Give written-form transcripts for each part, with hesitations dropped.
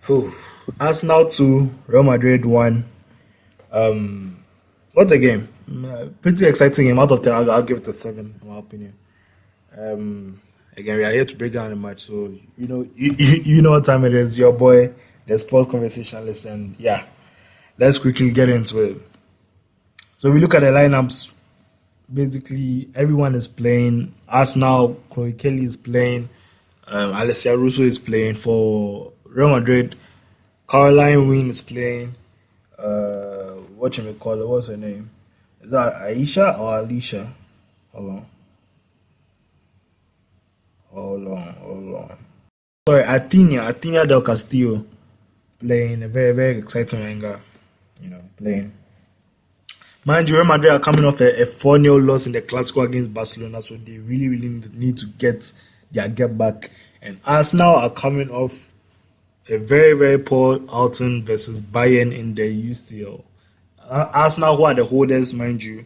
Whew. Arsenal 2, Real Madrid 1. Um, what a game. Pretty exciting game. Out of 10, I'll give it a 7, in my opinion. Um, Again, we are here to break down the match. So, you know what time it is. Your boy, the sports conversationalist. And yeah, let's quickly get into it. So, we look at the lineups. Basically, everyone is playing. Arsenal, Chloe Kelly is playing. Alessia Russo is playing for Real Madrid. Caroline Wynn is playing. What you may call it? What's her name? Is that Aisha or Alicia? Hold on. Hold on. Sorry, Athena Del Castillo playing a very, very exciting winger. Playing. Mind you, Real Madrid are coming off a 4-0 loss in the Clasico against Barcelona, so they really, really need to get their get back. And Arsenal are coming off a very, very poor outing versus Bayern in the UCL. Arsenal, who are the holders, mind you,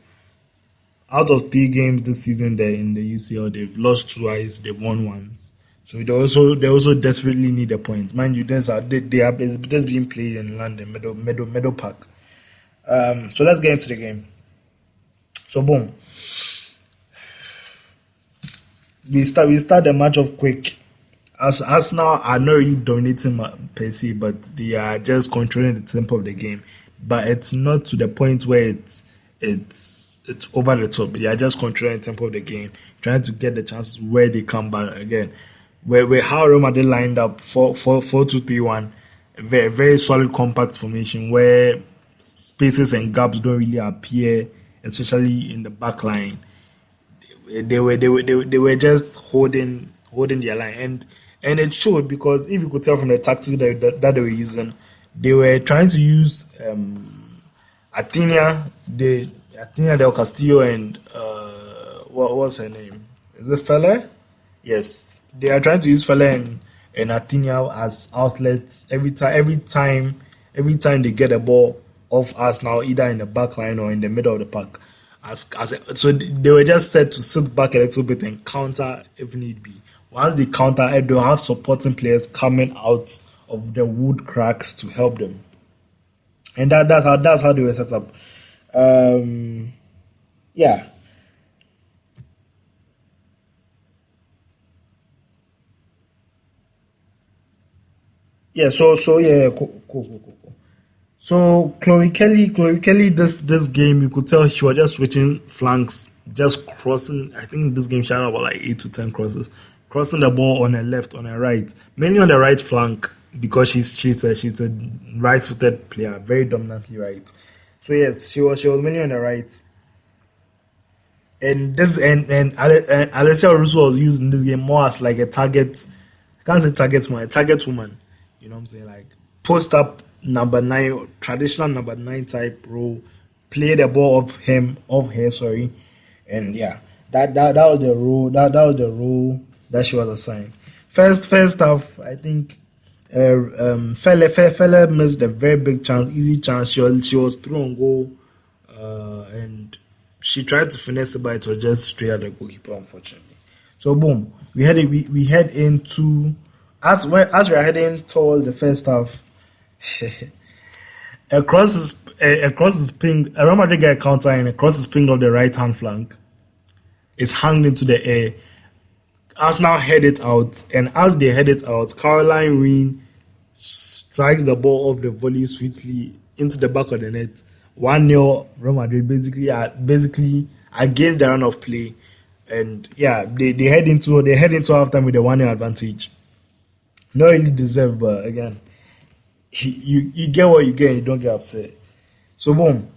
out of 3 games this season there in the UCL, they've lost twice, they've won once. So they also desperately need the points. Mind you, they are just being played in London, Meadow Park. So let's get into the game. So boom. We start the match off quick. As Arsenal are not really dominating per se, but they are just controlling the tempo of the game. But it's not to the point where it's over the top. They are just controlling the tempo of the game, trying to get the chances where they come back again. Where how Real Madrid lined up 4-2-3-1, a very, very solid compact formation where spaces and gaps don't really appear, especially in the back line. They were just holding their line, and it showed, because if you could tell from the tactics that they were using, they were trying to use Athena Del Castillo and what was her name? Is it Fele? Yes, they are trying to use Fele and Athena as outlets every time they get a ball off Arsenal, either in the back line or in the middle of the park. So they were just set to sit back a little bit and counter if need be. Once they counter, they'll have supporting players coming out of the wood cracks to help them. And that's how they were set up. Yeah. Yeah, so yeah, cool. So Chloe Kelly, this game, you could tell she was just switching flanks, just crossing. I think this game she had about like 8 to 10 crosses, crossing the ball on her left, on her right, mainly on the right flank, because she's a right-footed player, very dominantly right. So yes, she was mainly on the right, and Alessia Russo was using this game more as like a target. I can't say target man, a target woman. You know what I'm saying? Like post up number 9, traditional number 9 type role, play the ball off her, sorry. And yeah, that was the role. That was the role that she was assigned. First half, I think Fele missed a very big chance, easy chance. She was through on goal, and she tried to finesse it, but it was just straight at the goalkeeper, unfortunately. So boom, we head into as we are heading towards the first half. a cross is pinged. A Real Madrid guy counter and a cross is pinged on the right hand flank. It's hung into the air. Arsenal head it out, and as they head it out, Caroline Wynn strikes the ball off the volley sweetly into the back of the net. 1-0 Real Madrid, basically against the run of play, and yeah, they head into halftime with a 1-0 advantage. Not really deserved, but again, you get what you get and you don't get upset. So boom,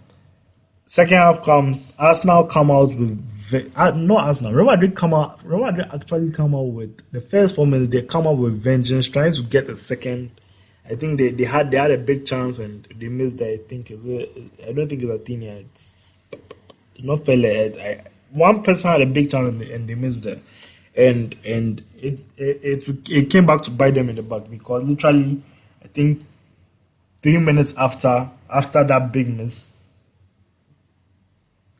second half comes. Arsenal come out with not Arsenal. Real Madrid actually come out with the first 4 minutes. They come out with vengeance, trying to get a second. I think they had a big chance and they missed that. I don't think it's Athena. It's not Fele. One person had a big chance and they missed it. And it came back to bite them in the back, because literally, I think 3 minutes after that big miss,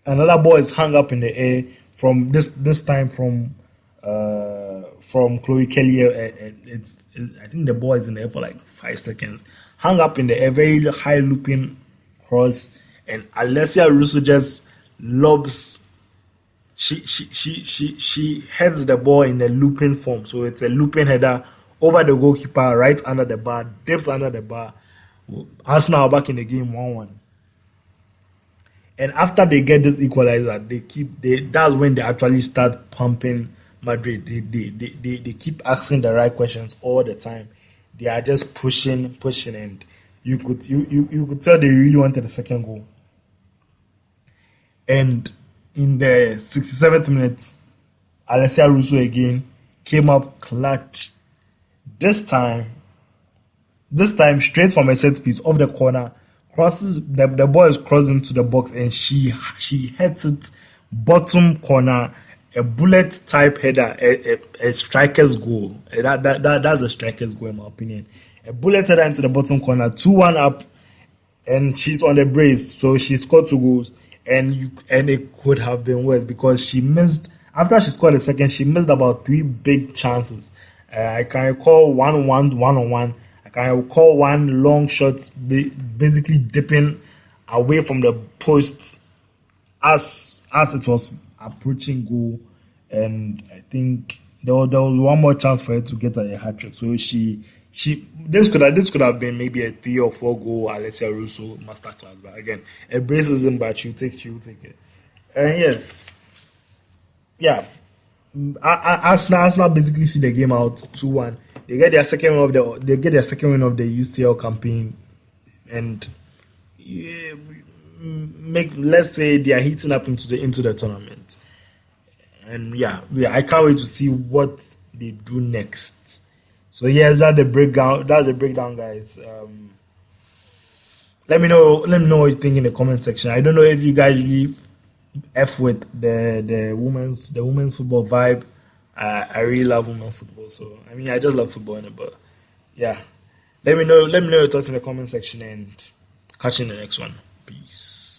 another ball is hung up in the air from this time from from Chloe Kelly. I think the ball is in the air for like 5 seconds. Hung up in the air, very high looping cross, and Alessia Russo just lobs. She heads the ball in a looping form, so it's a looping header over the goalkeeper, right under the bar, dips under the bar. Arsenal are back in the game 1-1. And after they get this equalizer, that's when they actually start pumping Madrid. They keep asking the right questions all the time. They are just pushing, and you could tell they really wanted the second goal. And in the 67th minute, Alessia Russo again came up clutch. This time straight from a set piece off the corner, crosses the ball is crossing to the box, and she hits it bottom corner, a bullet type header, a striker's goal. That's a striker's goal in my opinion. A bullet header into the bottom corner, 2-1 up, and she's on the brace, so she scored 2 goals, and it could have been worse because she missed. After she scored the second, she missed about 3 big chances. I can recall one on one. I can recall one long shot, basically dipping away from the post as it was approaching goal, and I think there was one more chance for her to get a hat trick. So this could have been maybe a 3 or 4 goal Alessia Russo masterclass. But again, it braces him, but you take it. And yes, yeah. Arsenal basically see the game out 2-1. They get their second win of the UCL campaign, and let's say they are heating up into the tournament. And yeah, I can't wait to see what they do next. So yeah, that's the breakdown. That's the breakdown, guys. Let me know what you think in the comment section. I don't know if you guys really F with the women's football vibe. I really love women's football, so I mean I just love football in it, but yeah. Let me know your thoughts in the comment section, and catch you in the next one. Peace.